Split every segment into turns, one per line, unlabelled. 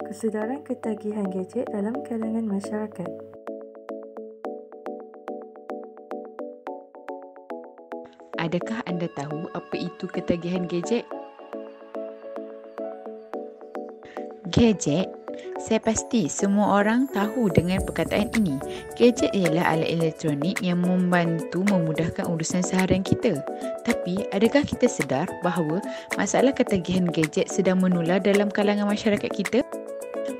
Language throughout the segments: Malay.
Kesedaran ketagihan gadget dalam kalangan masyarakat.
Adakah anda tahu apa itu ketagihan gadget? Gadget? Saya pasti semua orang tahu dengan perkataan ini. Gadget ialah alat elektronik yang membantu memudahkan urusan seharian kita. Tapi, adakah kita sedar bahawa masalah ketagihan gadget sedang menular dalam kalangan masyarakat kita?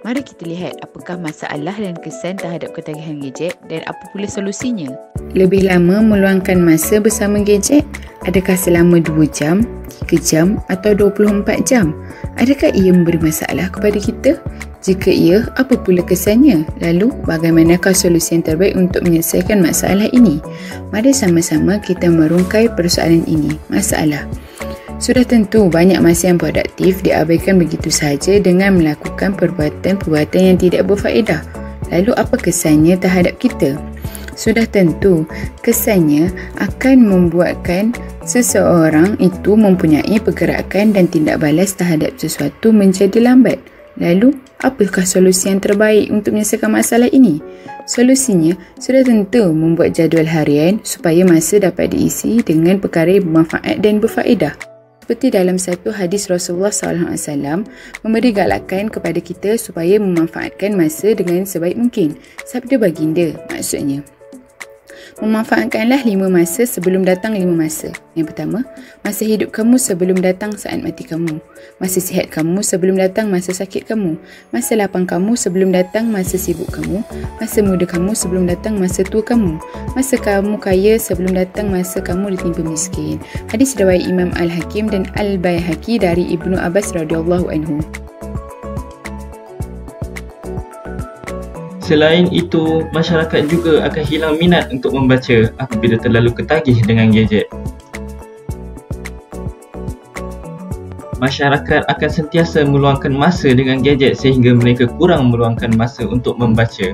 Mari kita lihat apakah masalah dan kesan terhadap ketagihan gadget dan apa pula solusinya. Lebih lama meluangkan masa bersama gadget? Adakah selama 2 jam, 3 jam atau 24 jam? Adakah ia memberi masalah kepada kita? Jika ia, apa pula kesannya? Lalu, bagaimanakah solusi yang terbaik untuk menyelesaikan masalah ini? Mari sama-sama kita merungkai persoalan ini. Masalah. Sudah tentu banyak masa yang produktif diabaikan begitu sahaja dengan melakukan perbuatan-perbuatan yang tidak berfaedah. Lalu apa kesannya terhadap kita? Sudah tentu kesannya akan membuatkan seseorang itu mempunyai pergerakan dan tindak balas terhadap sesuatu menjadi lambat. Lalu, apakah solusi yang terbaik untuk menyelesaikan masalah ini? Solusinya sudah tentu membuat jadual harian supaya masa dapat diisi dengan perkara yang bermanfaat dan berfaedah. Seperti dalam satu hadis Rasulullah SAW memberi galakan kepada kita supaya memanfaatkan masa dengan sebaik mungkin. Sabda baginda, maksudnya, memanfaatkanlah 5 masa sebelum datang 5 masa. Yang pertama, masa hidup kamu sebelum datang saat mati kamu. Masa sihat kamu sebelum datang masa sakit kamu. Masa lapang kamu sebelum datang masa sibuk kamu. Masa muda kamu sebelum datang masa tua kamu. Masa kamu kaya sebelum datang masa kamu ditimpa miskin. Hadis riwayat Imam Al-Hakim dan Al-Baihaqi dari Ibnu Abbas radhiyallahu anhu.
Selain itu, masyarakat juga akan hilang minat untuk membaca apabila terlalu ketagih dengan gadget. Masyarakat akan sentiasa meluangkan masa dengan gadget sehingga mereka kurang meluangkan masa untuk membaca.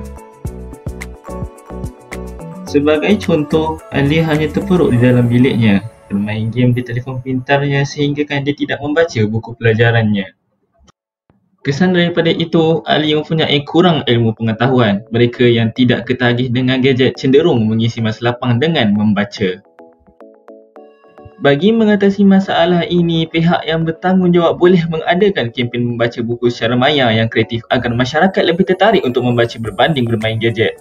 Sebagai contoh, Ali hanya terperuk di dalam biliknya, bermain game di telefon pintarnya sehinggakan dia tidak membaca buku pelajarannya. Kesan daripada itu, Ali mempunyai kurang ilmu pengetahuan. Mereka yang tidak ketagih dengan gadget cenderung mengisi masa lapang dengan membaca. Bagi mengatasi masalah ini, pihak yang bertanggungjawab boleh mengadakan kempen membaca buku secara maya yang kreatif agar masyarakat lebih tertarik untuk membaca berbanding bermain gadget.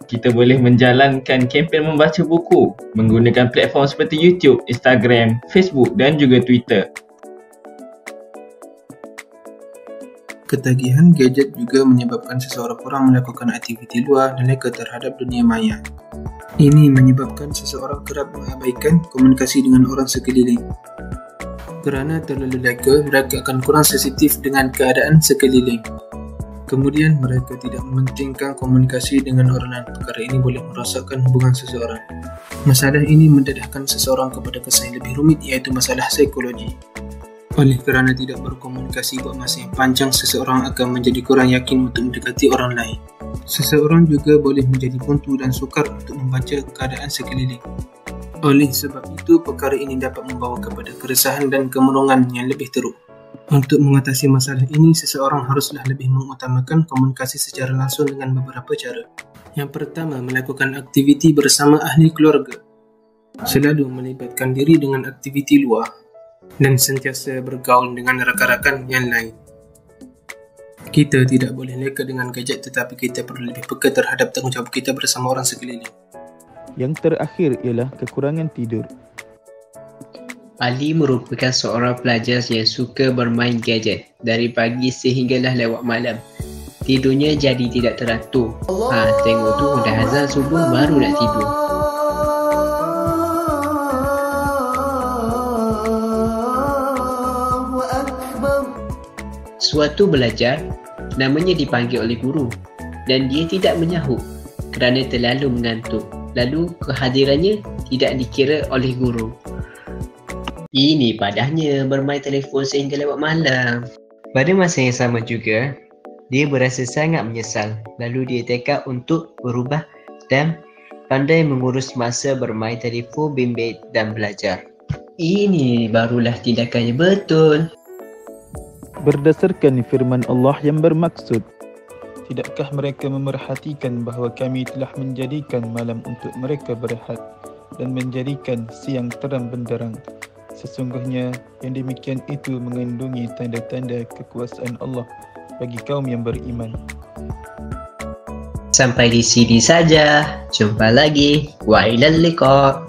Kita boleh menjalankan kempen membaca buku menggunakan platform seperti YouTube, Instagram, Facebook dan juga Twitter.
Ketagihan gadget juga menyebabkan seseorang kurang melakukan aktiviti luar dan leka terhadap dunia maya. Ini menyebabkan seseorang kerap mengabaikan komunikasi dengan orang sekeliling. Kerana terlalu leka, mereka akan kurang sensitif dengan keadaan sekeliling. Kemudian, mereka tidak mementingkan komunikasi dengan orang lain. Perkara ini boleh merosakkan hubungan seseorang. Masalah ini mendedahkan seseorang kepada kesan yang lebih rumit, iaitu masalah psikologi. Oleh kerana tidak berkomunikasi buat masa yang panjang, seseorang akan menjadi kurang yakin untuk mendekati orang lain. Seseorang juga boleh menjadi buntu dan sukar untuk membaca keadaan sekeliling. Oleh sebab itu, perkara ini dapat membawa kepada keresahan dan kemurungan yang lebih teruk. Untuk mengatasi masalah ini, seseorang haruslah lebih mengutamakan komunikasi secara langsung dengan beberapa cara. Yang pertama, melakukan aktiviti bersama ahli keluarga. Selalu melibatkan diri dengan aktiviti luar dan sentiasa bergaul dengan rakan-rakan yang lain. Kita tidak boleh leka dengan gadget, tetapi kita perlu lebih peka terhadap tanggungjawab kita bersama orang sekeliling.
Yang terakhir ialah kekurangan tidur.
Ali merupakan seorang pelajar yang suka bermain gadget dari pagi sehinggalah lewat malam. Tidurnya jadi tidak teratur. Tengok tu dah azan subuh baru nak tidur. Suatu belajar, namanya dipanggil oleh guru dan dia tidak menyahut kerana terlalu mengantuk. Lalu kehadirannya tidak dikira oleh guru. Ini padahnya bermain telefon sehingga lewat malam. Pada masa yang sama juga, dia berasa sangat menyesal. Lalu dia tekad untuk berubah dan pandai mengurus masa bermain telefon bimbit dan belajar. Ini barulah tindakannya betul.
Berdasarkan firman Allah yang bermaksud, tidakkah mereka memerhatikan bahawa kami telah menjadikan malam untuk mereka berehat dan menjadikan siang terang benderang? Sesungguhnya yang demikian itu mengandungi tanda-tanda kekuasaan Allah bagi kaum yang beriman.
Sampai di sini saja. Jumpa lagi. Wa ilal liqa.